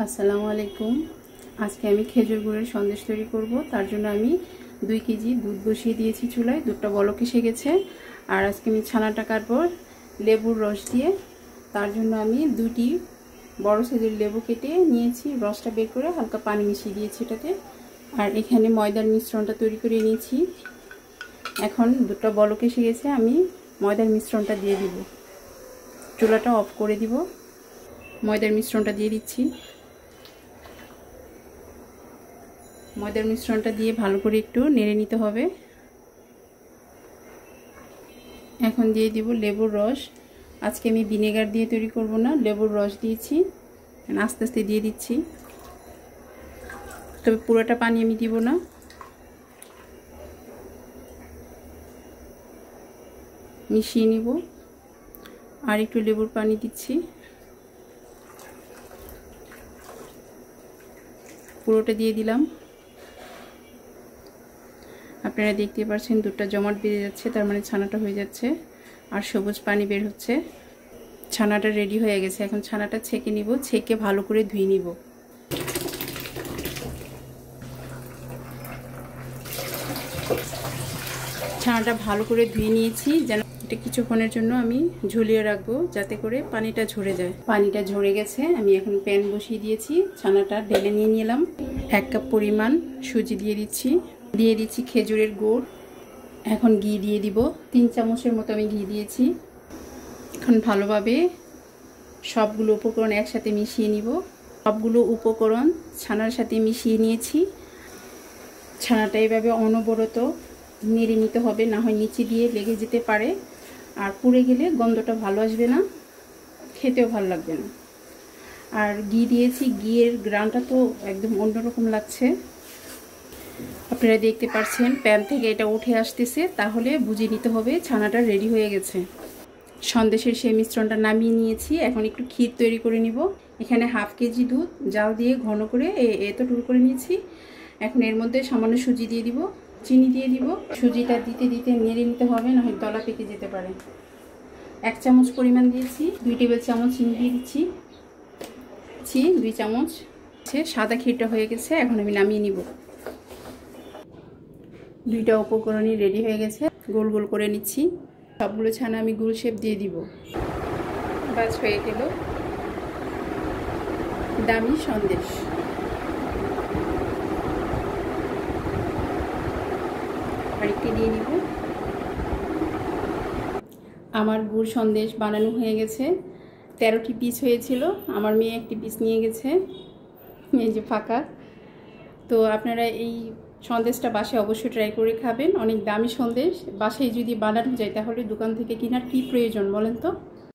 আসসালামু আলাইকুম। আজকে আমি খেজুর গুড়ের সন্দেশ তৈরি করব। তার জন্য আমি 2 কেজি দুধ বসিয়ে দিয়েছি চুলায়। দুধটা বলক এসে গেছে। আর আজকে আমি ছানাটা কাটবো লেবুর রস দিয়ে। তার জন্য আমি 2টি বড় সাইজের লেবু কেটে নিয়েছি, রসটা বের করে হালকা পানি মিশিয়ে দিয়েছি এটাতে। আর এখানে ময়দার মিশ্রণটা তৈরি করে নিয়েছি। এখন দুধটা বলক এসে গেছে, আমি ময়দার মিশ্রণটা দিয়ে দিব। চুলাটা অফ করে দিব। ময়দার মিশ্রণটা দিয়ে দিচ্ছি। ময়দার মিশ্রণটা দিয়ে ভালো করে একটু নেড়ে নিতে হবে। এখন দিয়ে দিব লেবুর রস। আজকে আমি ভিনেগার দিয়ে তৈরি করব না, লেবুর রস দিয়েছি। আস্তে আস্তে দিয়ে দিচ্ছি, তবে পুরোটা পানি আমি দিব না। মিশিয়ে নিব। আর একটু লেবুর পানি দিচ্ছি। পুরোটা দিয়ে দিলাম। আপনারা দেখতে পাচ্ছেন দুধটা জমাট বেড়ে যাচ্ছে, তার মানে ছানাটা হয়ে যাচ্ছে। আর সবুজ পানি বের হচ্ছে। ছানাটা রেডি হয়ে গেছে। এখন ছানাটা ছেঁকে নিব, ছেঁকে ভালো করে ধুয়ে নিব। ছানাটা ভালো করে ধুয়ে নিয়েছি, যেন এটা কিছুক্ষণের জন্য আমি ঝুলিয়ে রাখবো, যাতে করে পানিটা ঝরে যায়। পানিটা ঝরে গেছে। আমি এখন প্যান বসিয়ে দিয়েছি, ছানাটা ঢেলে নিয়ে নিলাম। 1 কাপ পরিমাণ সুজি দিয়ে দিচ্ছি খেজুরের গুড়। এখন ঘি দিয়ে দিব। 3 চামচের মতো আমি ঘি দিয়েছি। এখন ভালোভাবে সবগুলো উপকরণ একসাথে মিশিয়ে নিব। সবগুলো উপকরণ ছানার সাথে মিশিয়ে নিয়েছি। ছানাটা এভাবে অনবরত নেড়ে নিতে হবে, না হয় নিচে দিয়ে লেগে যেতে পারে। আর পুড়ে গেলে গন্ধটা ভালো আসবে না, খেতেও ভালো লাগবে না। আর ঘি দিয়েছি, ঘিয়ের গ্রানটা তো একদম অন্যরকম লাগছে। আপনারা দেখতে পাচ্ছেন প্যান থেকে এটা উঠে আসতেছে, তাহলে বুঝে নিতে হবে ছানাটা রেডি হয়ে গেছে। সন্দেশের সেই মিশ্রণটা নামিয়ে নিয়েছি। এখন একটু ক্ষীর তৈরি করে নিব। এখানে 1/2 কেজি দুধ জাল দিয়ে ঘন করে এতটুকু করে নিয়েছি। এখন এর মধ্যে সামান্য সুজি দিয়ে দিব, চিনি দিয়ে দিব। সুজিটা দিতে দিতে নেড়ে নিতে হবে, না হয় দলা পেকে যেতে পারে। 1 চামচ পরিমাণ দিয়েছি। 2 টেবিল চামচ চিনি দিয়ে দিচ্ছি। 2 চামচ। সাদা ক্ষীরটা হয়ে গেছে। এখন আমি নামিয়ে নিব। 2টা উপকরণই রেডি হয়ে গেছে। গোল গোল করে নিচ্ছি। সবগুলো ছানা আমি গোল শেপ দিয়ে দিব। বাস হয়ে গেল দামি সন্দেশ। আরেকটি দিয়ে নিব। আমার গুড় সন্দেশ বানানো হয়ে গেছে। 13টি পিস হয়েছিল, আমার মেয়ে একটি পিস নিয়ে গেছে, এই যে ফাঁকা। তো আপনারা এই সন্দেশটা বাসায় অবশ্যই ট্রাই করে খাবেন। অনেক দামি সন্দেশ, বাসায় যদি বানানো যায় তাহলে দোকান থেকে কেনার কি প্রয়োজন বলেন তো।